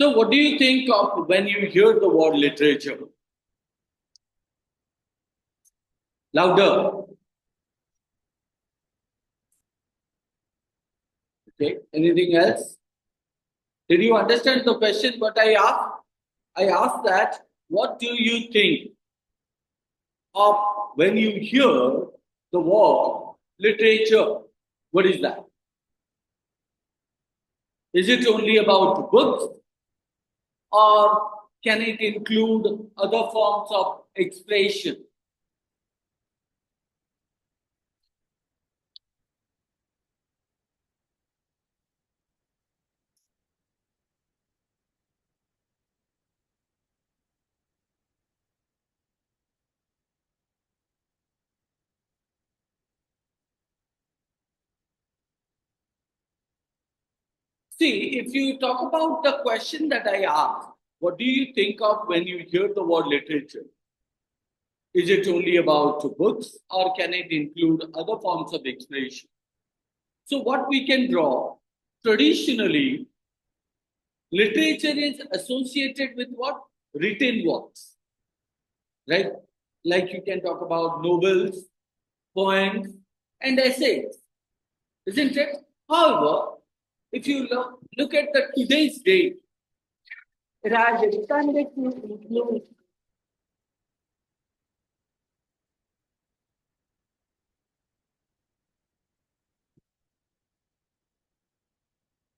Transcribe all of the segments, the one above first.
So, what do you think of when you hear the word literature? Louder. Okay. Anything else? Did you understand the question what I asked? I asked that what do you think of when you hear the word literature? What is that? Is it only about books or can it include other forms of expression? See, if you talk about the question that I asked, what do you think of when you hear the word literature? Is it only about books or can it include other forms of expression? So, what we can draw traditionally, literature is associated with what? Written works, right? Like you can talk about novels, poems, and essays, isn't it? However, if you look at the today's date, it has expanded to include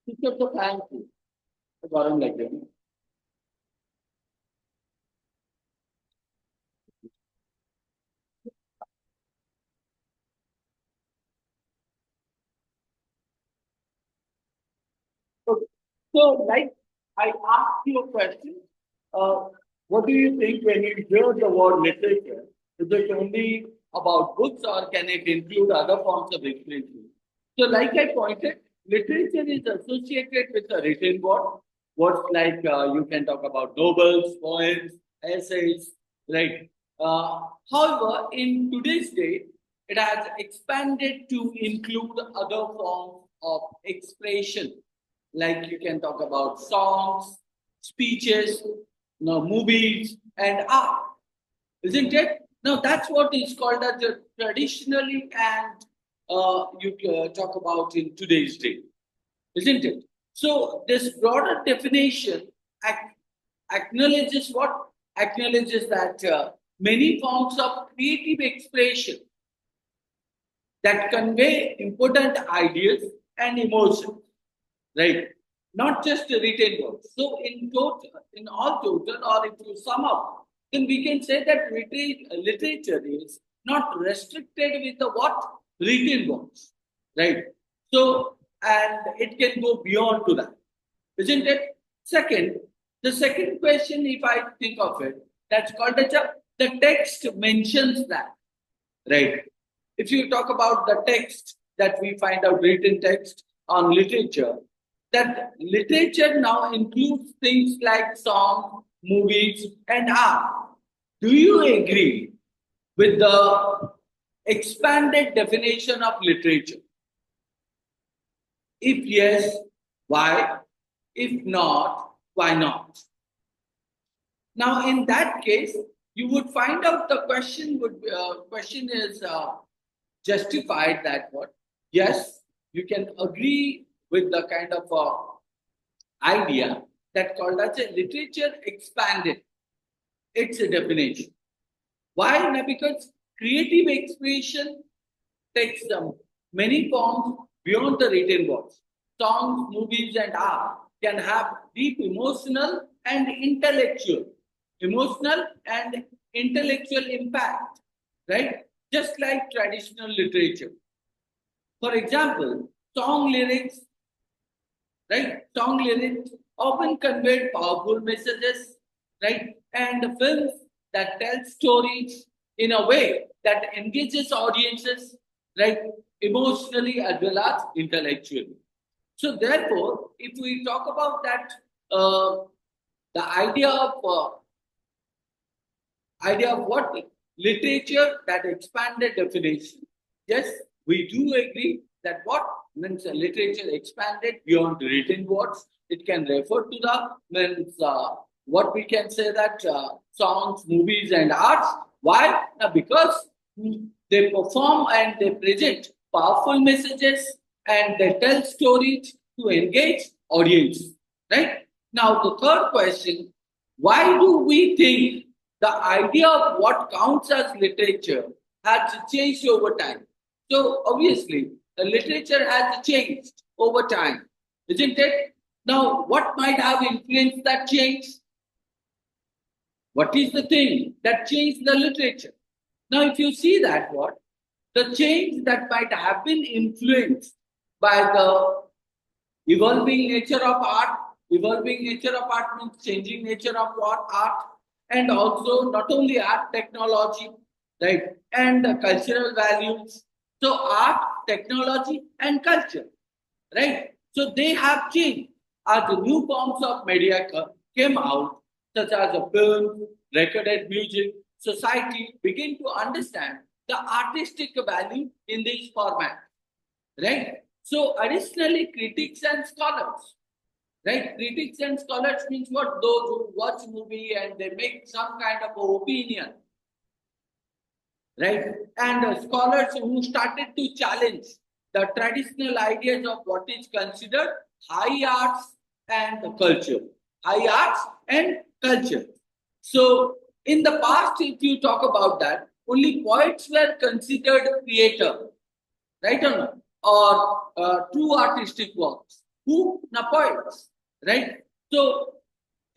pictures of fancy, foreign language. So, like I asked you a question, uh, what do you think when you hear the word literature? Is it only about books or can it include other forms of expression? So, like I pointed, literature is associated with a written word. Words like you can talk about novels, poems, essays, right? However, in today's day, it has expanded to include other forms of expression like you can talk about songs, speeches, movies, and art, isn't it? Now that's what is called as the traditionally and you talk about in today's day, isn't it? So this broader definition acknowledges what? Acknowledges that many forms of creative expression that convey important ideas and emotions, right? Not just a written word. So in total, in all total, or if you sum up, then we can say that literature is not restricted with the what? Written words, right? So, and it can go beyond to that, isn't it? Second, the second question, if I think of it, that's called as the text mentions that, right? If you talk about the text that we find out written text on literature, that literature now includes things like songs, movies, and art. Do you agree with the expanded definition of literature? If yes, why? If not, why not? Now, in that case, you would find out the question is justified that what? Yes, you can agree with the kind of idea that called as a literature expanded its definition. Why? Now, because creative expression takes many forms beyond the written words. Songs, movies, and art can have deep emotional and intellectual impact, right? Just like traditional literature. For example, song lyrics, right? Song lyrics often convey powerful messages, right? And films that tell stories in a way that engages audiences, right? Emotionally as well as intellectually. So, therefore, if we talk about that, the idea of what literature that expanded definition. Yes, we do agree that what means literature expanded beyond written words. It can refer to the means what we can say that songs, movies, and arts. Why? Now, because they perform and they present powerful messages and they tell stories to engage audience. Right? Now, the third question: why do we think the idea of what counts as literature has changed over time? So obviously, the literature has changed over time, isn't it? Now, what might have influenced that change? What is the thing that changed the literature? Now, if you see that, what the change that might have been influenced by the evolving nature of art, evolving nature of art means changing nature of what art, and also not only art, technology, right, and cultural values. So art, technology, and culture, right? So they have changed as the new forms of media came out, such as a film, recorded music. Society begin to understand the artistic value in this format, right? So additionally, critics and scholars, right? Critics and scholars means what? Those who watch movie and they make some kind of opinion, right? And scholars who started to challenge the traditional ideas of what is considered high arts and culture. High arts and culture. So, in the past, if you talk about that, only poets were considered creator, right or not? Or true artistic works. Who? Na poets, right? So,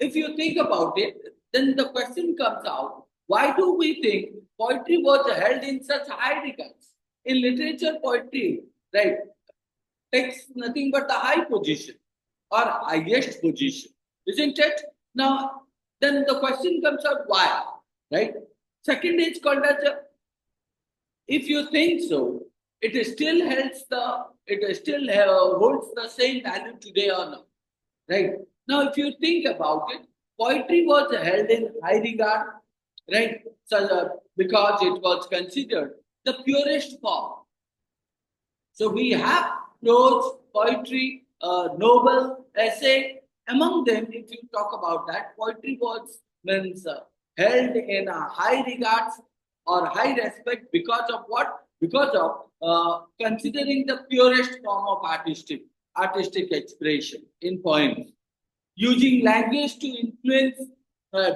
if you think about it, then the question comes out, why do we think poetry was held in such high regards? In literature, poetry, right, takes nothing but the high position or highest position, isn't it? Now, then the question comes out, why, right? Second is called as a, if you think so, it still holds the same value today or not, right? Now, if you think about it, poetry was held in high regard, right? So, because it was considered the purest form. So we have prose, poetry, novel, essay. Among them, if you talk about that, poetry was means held in a high regards or high respect because of what? Because of considering the purest form of artistic expression in poems, using language to influence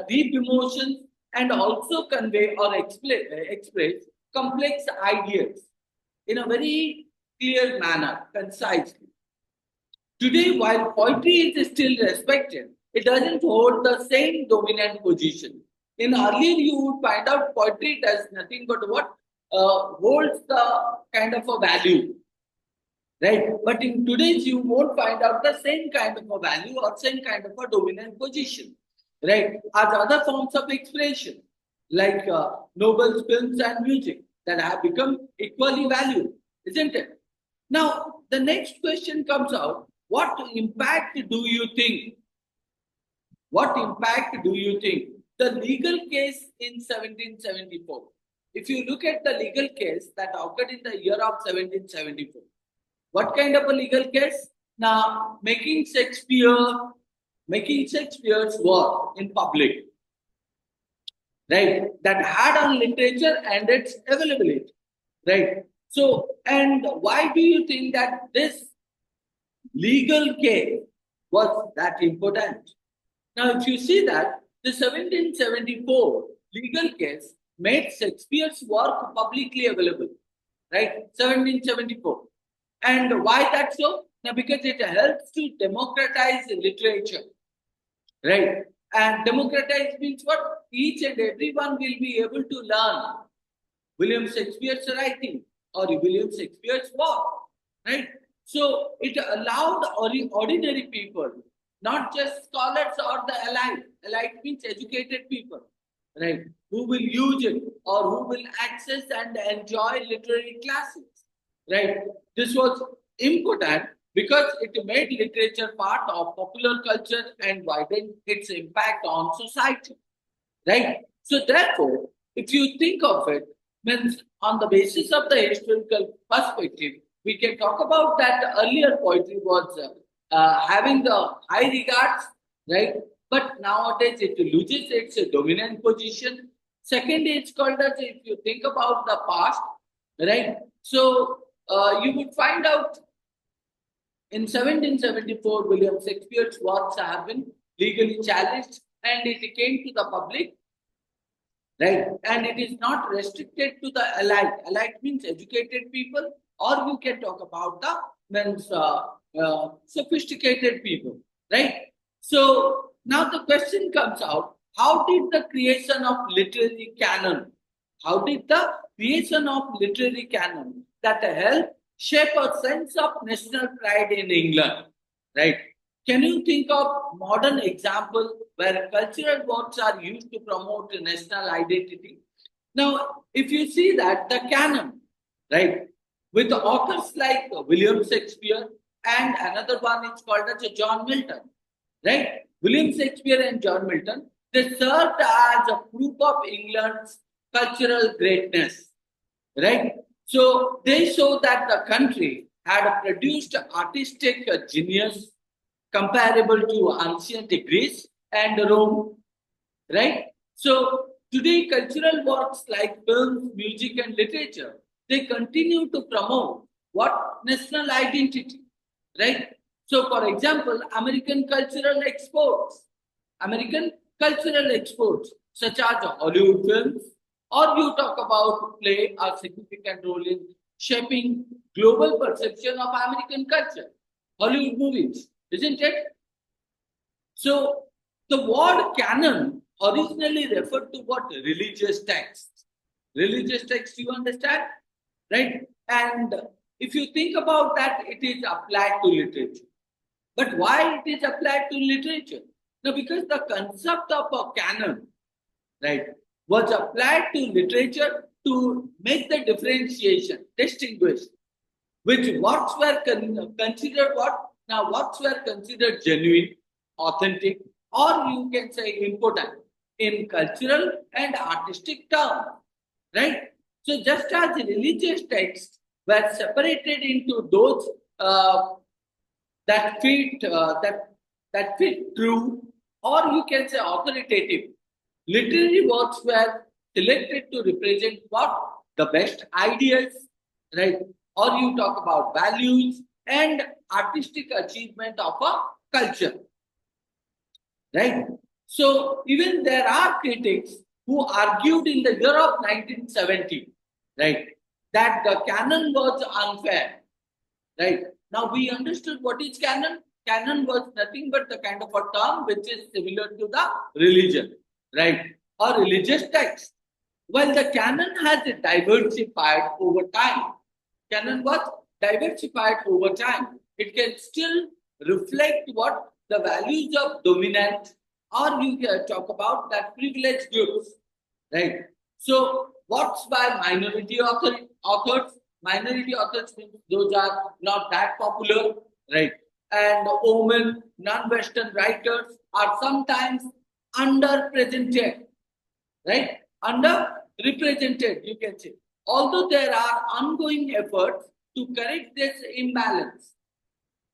deep emotions and also convey or express complex ideas in a very clear manner, concisely. Today, while poetry is still respected, it doesn't hold the same dominant position. In earlier, you would find out poetry does nothing but what holds the kind of a value, right? But in today's, you won't find out the same kind of a value or same kind of a dominant position, right? As other forms of expression, like novels, films, and music that have become equally valued, isn't it? Now, the next question comes out, what impact do you think? What impact do you think? The legal case in 1774. If you look at the legal case that occurred in the year of 1774, what kind of a legal case? Now, making Shakespeare's work in public, right? That had on literature and its availability, right? So, and why do you think that this legal case was that important? Now, if you see that the 1774 legal case made Shakespeare's work publicly available, right? 1774. And why that so? Now, because it helps to democratize literature, right? And democratize means what? Each and everyone will be able to learn William Shakespeare's writing or William Shakespeare's work, right? So it allowed ordinary people, not just scholars or the elite. Elite means educated people, right? Who will use it or who will access and enjoy literary classics, right? This was important because it made literature part of popular culture and widened its impact on society, right? So therefore, if you think of it, means on the basis of the historical perspective, we can talk about that earlier poetry was having the high regards, right? But nowadays it loses its dominant position. Second is called as, if you think about the past, right? So you would find out in 1774, William Shakespeare's works have been legally challenged and it came to the public, right? And it is not restricted to the elite. Elite means educated people, or you can talk about the means sophisticated people, right? So now the question comes out: how did the creation of literary canon? How did the creation of literary canon that helped shape a sense of national pride in England, right? Can you think of modern example where cultural works are used to promote national identity? Now, if you see that the canon, right, with authors like William Shakespeare and another one is called as John Milton, right? William Shakespeare and John Milton, they served as a proof of England's cultural greatness, right? So they show that the country had produced artistic genius comparable to ancient Greece and Rome, right? So today, cultural works like films, music, and literature, they continue to promote what national identity, right? So, for example, American cultural exports, such as Hollywood films, or you talk about play a significant role in shaping global perception of American culture. Hollywood movies, isn't it? So the word canon originally referred to what? Religious texts. Religious text, you understand? Right? And if you think about that, it is applied to literature. But why it is applied to literature? Now, because the concept of a canon, right, was applied to literature to make the differentiation, distinguish which works were considered what? Now, works were considered genuine, authentic, or you can say important in cultural and artistic terms, right? So, just as religious texts were separated into those that fit true, or you can say authoritative, literary works were selected to represent what? The best ideas, right? Or you talk about values and artistic achievement of a culture, right? So even there are critics who argued in the year of 1970, right, that the canon was unfair, right? Now we understood what is canon. Canon was nothing but the kind of a term which is similar to the religion, right, or religious text. While the canon has diversified over time, canon was diversified over time. It can still reflect what the values of dominant, or you can talk about that privileged groups, right? So, what's by authors? Minority authors means those are not that popular, right? And women, non-Western writers are sometimes underrepresented, right? Underrepresented, you can say. Although there are ongoing efforts to correct this imbalance.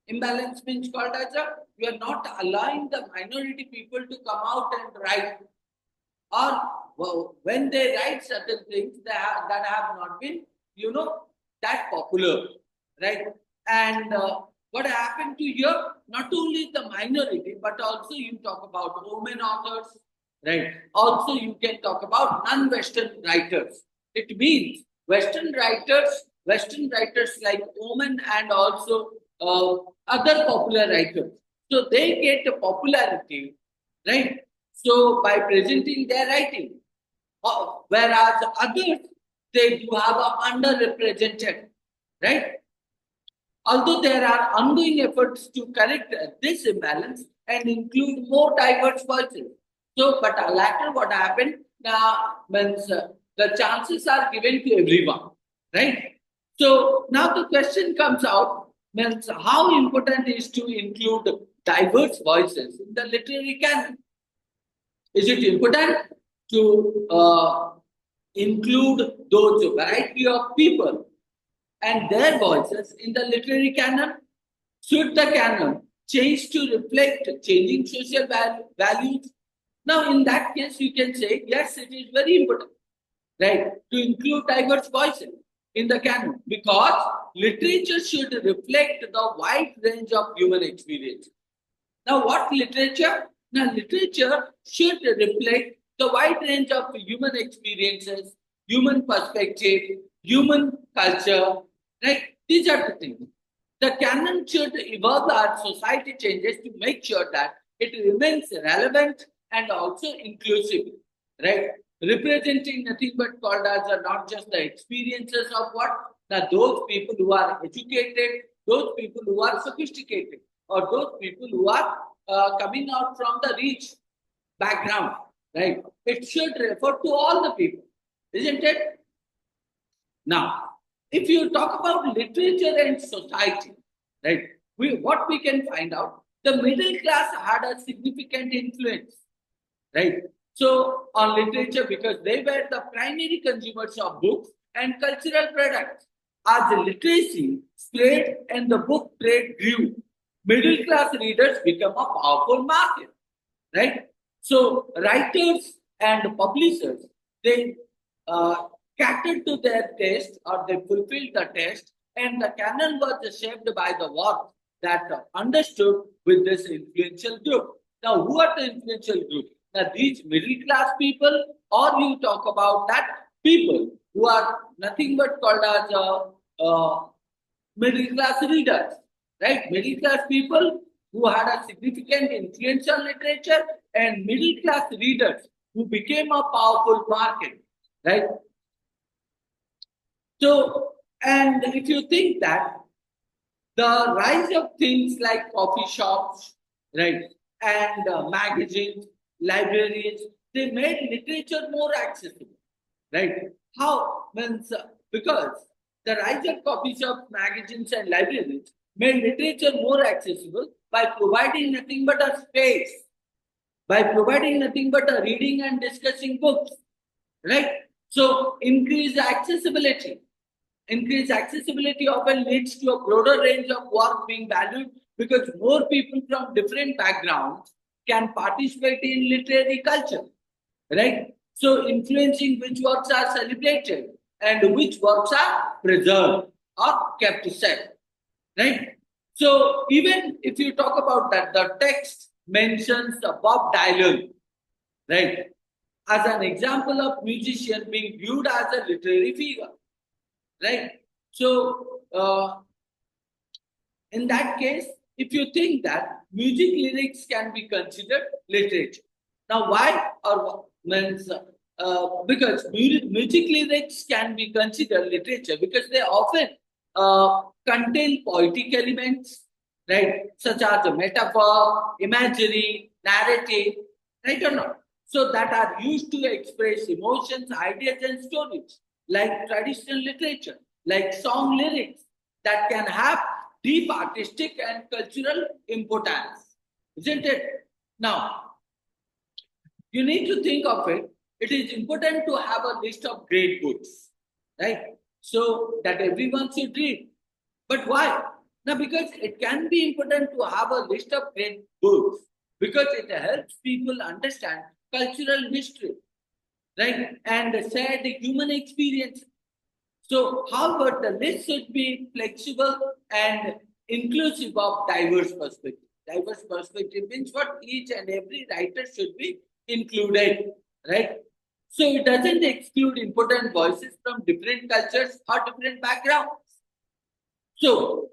Imbalance means called as we are not allowing the minority people to come out and write, or when they write certain things that have not been, that popular, right? And what happened to here? Not only the minority, but also you talk about women authors, right? Also, you can talk about non-Western writers. It means Western writers like women and also other popular writers. So they get a popularity, right? So by presenting their writing, whereas others they do have a underrepresented, right? Although there are ongoing efforts to correct this imbalance and include more diverse voices. So, but later what happened means the chances are given to everyone, right? So now the question comes out means how important is to include diverse voices in the literary canon? Is it important to include those variety of people, and their voices in the literary canon? Should the canon change to reflect changing social values? Now, in that case, you can say, yes, it is very important, right, to include diverse voices in the canon because literature should reflect the wide range of human experience. Now, what literature? Now, literature should reflect the wide range of human experiences, human perspective, human culture, right? These are the things. The canon should evolve as society changes to make sure that it remains relevant and also inclusive, right? Representing nothing but called as not just the experiences of what? Now, those people who are educated, those people who are sophisticated, or those people who are coming out from the rich background, right? It should refer to all the people, isn't it? Now, if you talk about literature and society, right, what we can find out, the middle class had a significant influence, right? So, on literature, because they were the primary consumers of books and cultural products. As the literacy spread and the book trade grew, middle class readers become a powerful market, right? So, writers and publishers, they uh, catered to their taste or they fulfilled the taste, and the canon was shaped by the work that understood with this influential group. Now, who are the influential group? Now, these middle class people, or you talk about that people who are nothing but called as middle class readers, right? Middle class people who had a significant influence on literature and middle class readers who became a powerful market, right? So, and if you think that the rise of things like coffee shops, right, and magazines, libraries, they made literature more accessible, right? How? Means because the rise of coffee shops, magazines, and libraries made literature more accessible by providing nothing but a space, by providing nothing but a reading and discussing books, right? So increased accessibility. Increased accessibility often leads to a broader range of work being valued because more people from different backgrounds can participate in literary culture, right? So influencing which works are celebrated and which works are preserved or kept safe, right? So even if you talk about that, the text mentions the Bob Dylan, right, as an example of musician being viewed as a literary figure, right? So in that case, if you think that music lyrics can be considered literature, now why or means because music lyrics can be considered literature because they often contain poetic elements, right, such as a metaphor, imagery, narrative, right or not? So that are used to express emotions, ideas, and stories, like traditional literature, like song lyrics that can have deep artistic and cultural importance, isn't it? Now, you need to think of it. It is important to have a list of great books, right? So that everyone should read. But why? Now, because it can be important to have a list of great books because it helps people understand cultural history, right? And share the human experience. So, however, the list should be flexible and inclusive of diverse perspective. Diverse perspective means what each and every writer should be included, right? So it doesn't exclude important voices from different cultures or different backgrounds. So,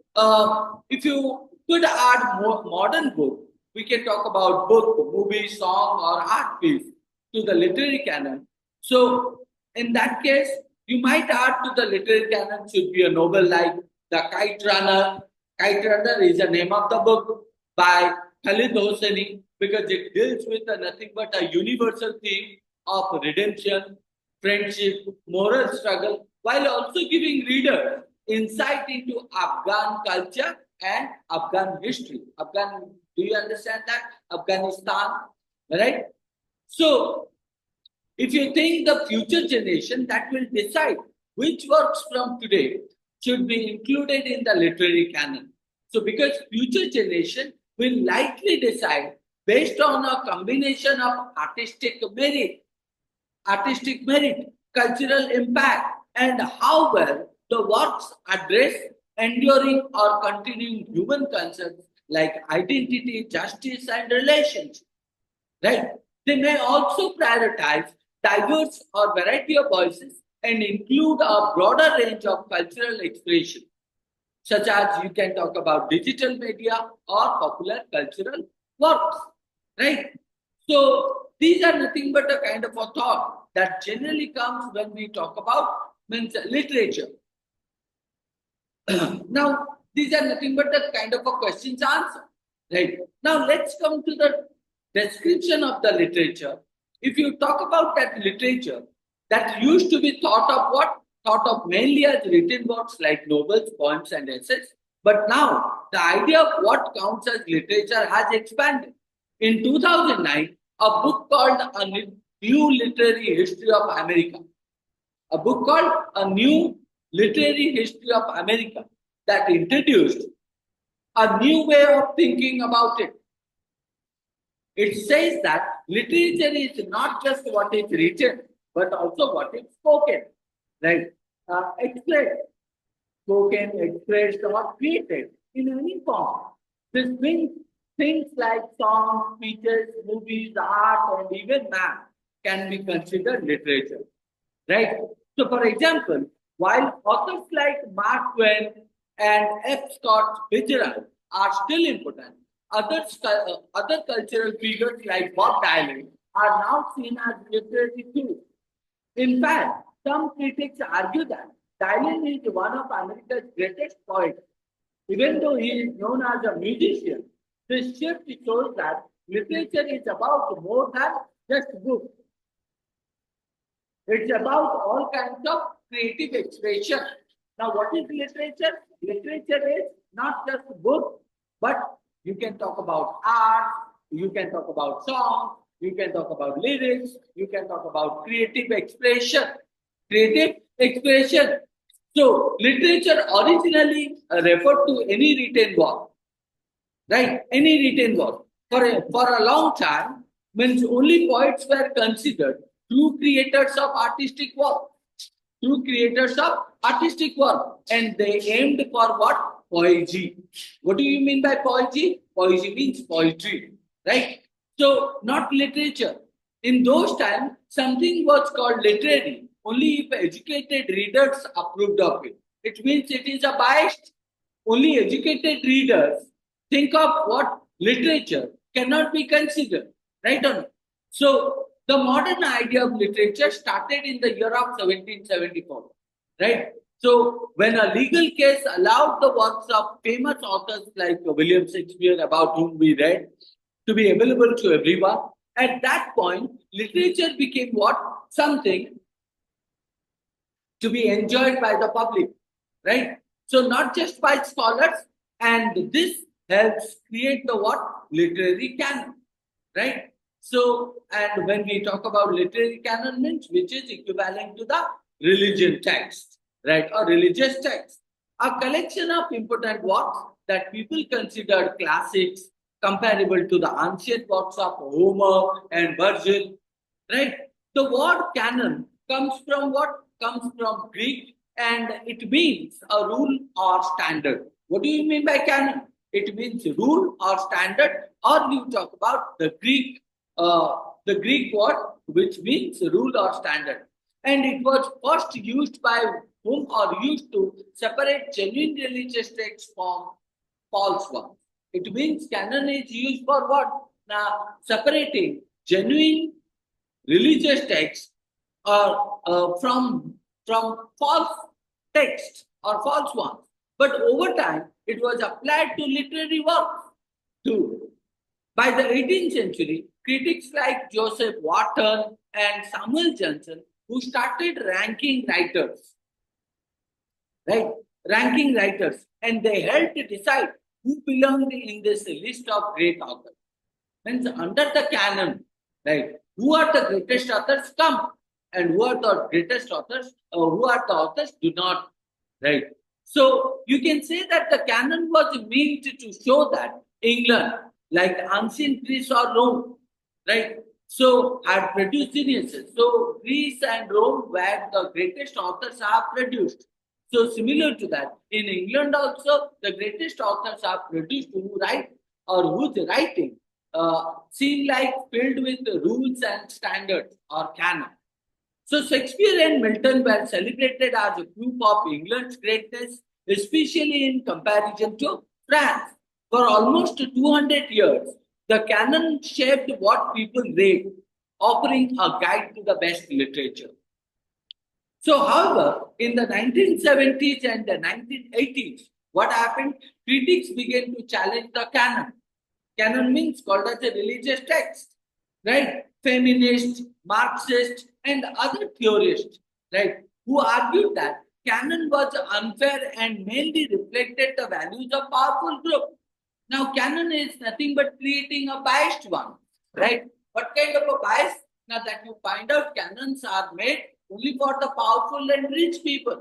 if you could add more modern book, we can talk about book, movie, song, or art piece to the literary canon. So, in that case, you might add to the literary canon should be a novel like The Kite Runner. Kite Runner is the name of the book by Khalid Hosseini because it deals with nothing but a universal theme of redemption, friendship, moral struggle, while also giving readers insight into Afghan culture and Afghan history. Afghan, do you understand that? Afghanistan, right? So, if you think the future generation that will decide which works from today should be included in the literary canon. So because future generation will likely decide based on a combination of artistic merit, cultural impact, and how well the works address enduring or continuing human concerns like identity, justice, and relations. Right? They may also prioritize diverse or variety of voices and include a broader range of cultural expression, such as you can talk about digital media or popular cultural works. Right? So these are nothing but a kind of a thought that generally comes when we talk about means literature. Now, these are nothing but a kind of a questions answer. Right. Now let's come to the description of the literature. If you talk about that literature, that used to be thought of what? Thought of mainly as written works like novels, poems, and essays. But now the idea of what counts as literature has expanded. In 2009, a book called A New Literary History of America, a book called A New Literary History of America, that introduced a new way of thinking about it. It says that literature is not just what is written, but also what is spoken, right? Expressed, spoken, expressed, or created in any form. This means things like songs, speeches, movies, art, and even math can be considered literature, right? So, for example, while authors like Mark Twain and F. Scott Fitzgerald are still important, other cultural figures like Bob Dylan are now seen as literary too. In fact, some critics argue that Dylan is one of America's greatest poets. Even though he is known as a musician, this shift shows that literature is about more than just books. It's about all kinds of creative expression. Now, what is literature? Literature is not just books, but you can talk about art, you can talk about songs, you can talk about lyrics, you can talk about creative expression. Creative expression. So, literature originally referred to any written work, right? Any written work. For a long time, means only poets were considered true creators of artistic work. True creators of artistic work. And they aimed for what? Poesy. What do you mean by poesy? Poesy means poetry, right? So, not literature. In those times, something was called literary only if educated readers approved of it. It means it is a biased. Only educated readers think of what literature cannot be considered, right or not? So the modern idea of literature started in the year of 1774, right? So when a legal case allowed the works of famous authors like William Shakespeare, about whom we read, to be available to everyone, at that point, literature became what? Something to be enjoyed by the public, right? So not just by scholars, and this helps create the what? Literary canon, right? So, and when we talk about literary canon means, which is equivalent to the religion text, right? Or religious text. A collection of important works that people consider classics, comparable to the ancient works of Homer and Virgil, right? The word canon comes from what? Comes from Greek, and it means a rule or standard. What do you mean by canon? It means rule or standard, or you talk about the Greek word which means rule or standard. And it was first used by whom or used to separate genuine religious texts from false ones. It means canon is used for what? Now, separating genuine religious texts or from false texts or false ones. But over time, it was applied to literary works too. By the 18th century, critics like Joseph Warton and Samuel Johnson, who started right? Ranking writers, and they helped decide who belonged in this list of great authors. Means under the canon, right? Who are the greatest authors come, and who are the greatest authors, or who are the authors do not, right? So you can say that the canon was meant to show that England, like ancient Greece or Rome, right? So had produced geniuses. So Greece and Rome were the greatest authors have produced. So similar to that, in England also the greatest authors are produced who write or whose writing seem like filled with rules and standards or canon. So Shakespeare and Milton were celebrated as a proof of England's greatness, especially in comparison to France. For almost 200 years, the canon shaped what people read, offering a guide to the best literature. So, however, in the 1970s and the 1980s, what happened? Critics began to challenge the canon. Canon means called as a religious text, right? Feminists, Marxists, and other theorists, right, who argued that canon was unfair and mainly reflected the values of powerful groups. Now, canon is nothing but creating a biased one, right? What kind of a bias? Now that you find out, canons are made only for the powerful and rich people,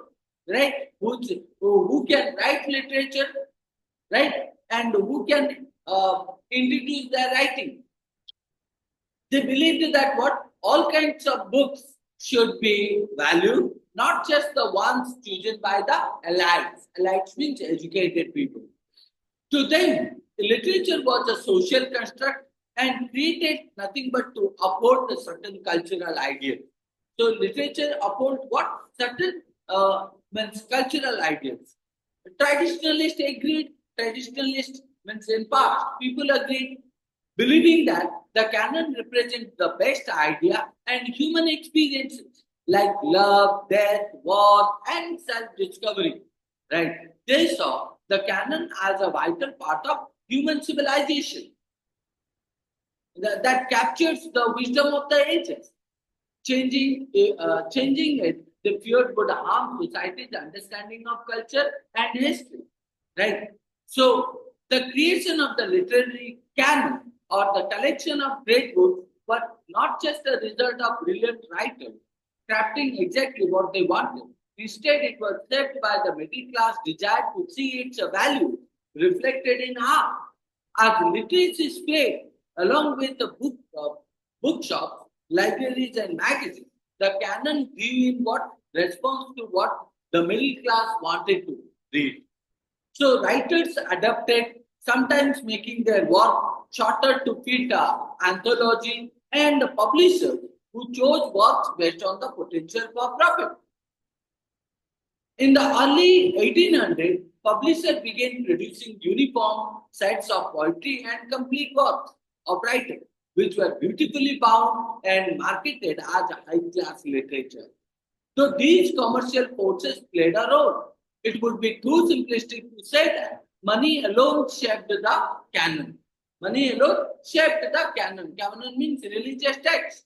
right? Who can write literature, right? And who can introduce their writing. They believed that what all kinds of books should be valued, not just the ones chosen by the elites. Elites means educated people. To them, literature was a social construct and created nothing but to uphold the certain cultural ideals. So literature upholds what? Certain means cultural ideals. Traditionalists agreed, traditionalist means in past, people agreed, believing that the canon represents the best idea and human experiences like love, death, war, and self-discovery. Right? They saw the canon as a vital part of human civilization that captures the wisdom of the ages. Changing it, they feared would harm society's understanding of culture and history. Right? So, the creation of the literary canon or the collection of great books was not just a result of brilliant writers crafting exactly what they wanted. Instead, it was shaped by the middle class desire to see its value reflected in art. As literacy spread along with the bookshops, libraries, and magazines, the canon grew in what response to what the middle class wanted to read. So writers adapted, sometimes making their work shorter to fit anthology, and publishers who chose works based on the potential for profit. In the early 1800s, publishers began producing uniform sets of poetry and complete works of writing, which were beautifully bound and marketed as high-class literature. So these commercial forces played a role. It would be too simplistic to say that money alone shaped the canon. Money alone shaped the canon. Canon means religious text.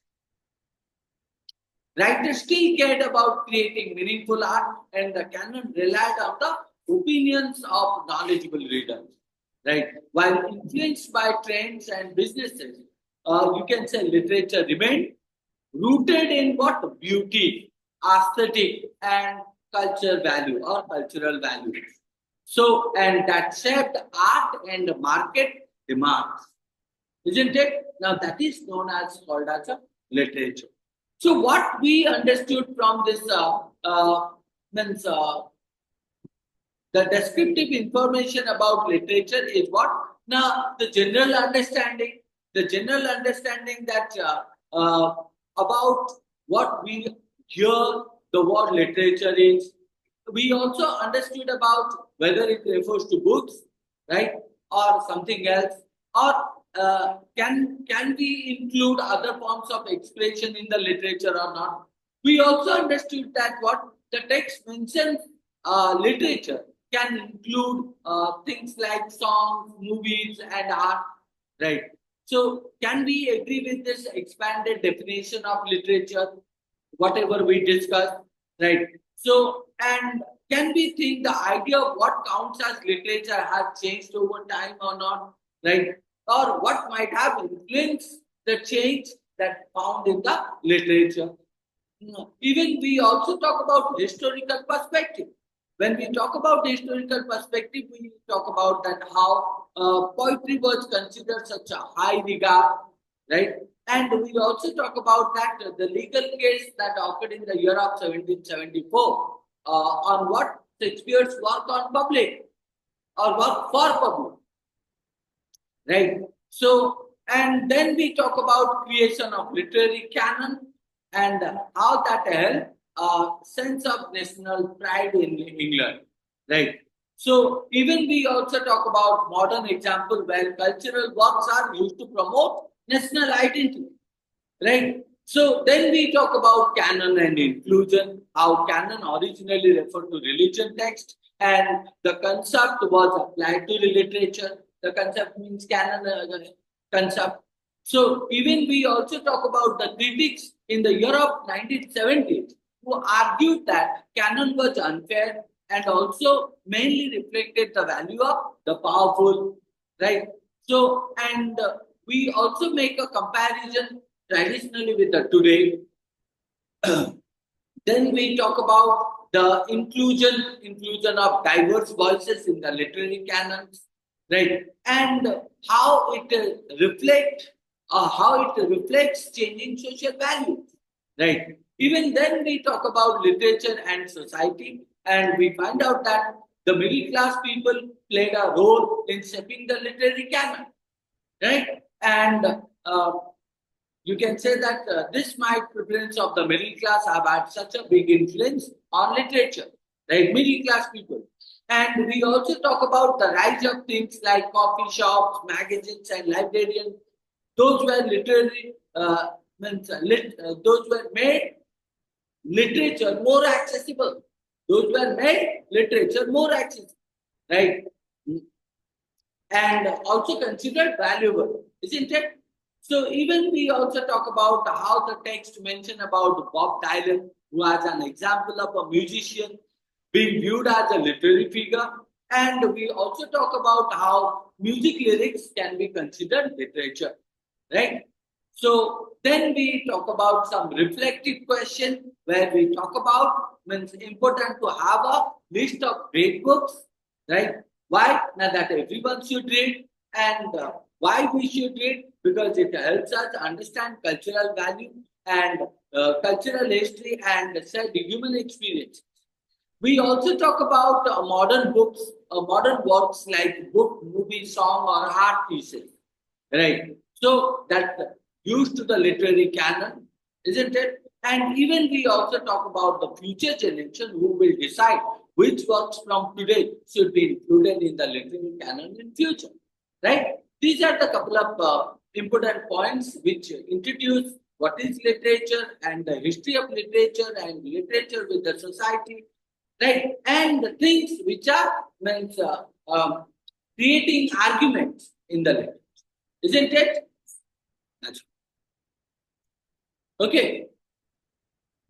Writers still cared about creating meaningful art, and the canon relied on the opinions of knowledgeable readers. Right? While influenced by trends and businesses, you can say literature remained rooted in what? Beauty, aesthetic, and culture value or cultural values. So, and that shaped art and market demands, isn't it? Now, that is known as called as a literature. So, what we understood from this means the descriptive information about literature is what? Now, the general understanding that about what we hear the word literature is. We also understood about whether it refers to books, right, or something else, or can we include other forms of expression in the literature or not. We also understood that what the text mentions literature can include things like songs, movies, and art, right? So, can we agree with this expanded definition of literature, whatever we discussed, right? So, and can we think the idea of what counts as literature has changed over time or not, right? Or what might have influenced the change that found in the literature? Even we also talk about historical perspective. when we talk about the historical perspective, we talk about that how poetry was considered such a high regard, right? And we also talk about that the legal case that occurred in the year of 1774 on what Shakespeare's work on public or work for public, right? So, and then we talk about creation of literary canon and how that helped a sense of national pride in England, right? So, even we also talk about modern example where cultural works are used to promote national identity, right? So then we talk about canon and inclusion, how canon originally referred to religion text and the concept was applied to literature. The concept means canon concept. So even we also talk about the critics in the year of 1970s who argued that canon was unfair and also mainly reflected the value of the powerful, right? So and we also make a comparison traditionally with the today. Then we talk about the inclusion of diverse voices in the literary canons, right? And how it reflects changing social values, right? Even then we talk about literature and society, and we find out that the middle class people played a role in shaping the literary canon, right? And you can say that this might preference of the middle class have had such a big influence on literature, right? Middle class people. And we also talk about the rise of things like coffee shops, magazines, and librarians. Those were literary, those were made literature more accessible. Those were made literature more accessible, right? And also considered valuable, isn't it? So even we also talk about how the text mentioned about Bob Dylan, who as an example of a musician being viewed as a literary figure. And we also talk about how music lyrics can be considered literature, right? So then we talk about some reflective question where we talk about means important to have a list of great books, right? Why? Now that everyone should read and why we should read because it helps us understand cultural value and cultural history and the human experience. We also talk about modern books, modern works like book, movie, song, or art pieces, right? So that used to the literary canon, isn't it? And even we also talk about the future generation who will decide which works from today should be included in the literary canon in future, right? These are the couple of important points which introduce what is literature and the history of literature and literature with the society, right? And the things which are means creating arguments in the literature, isn't it? That's okay.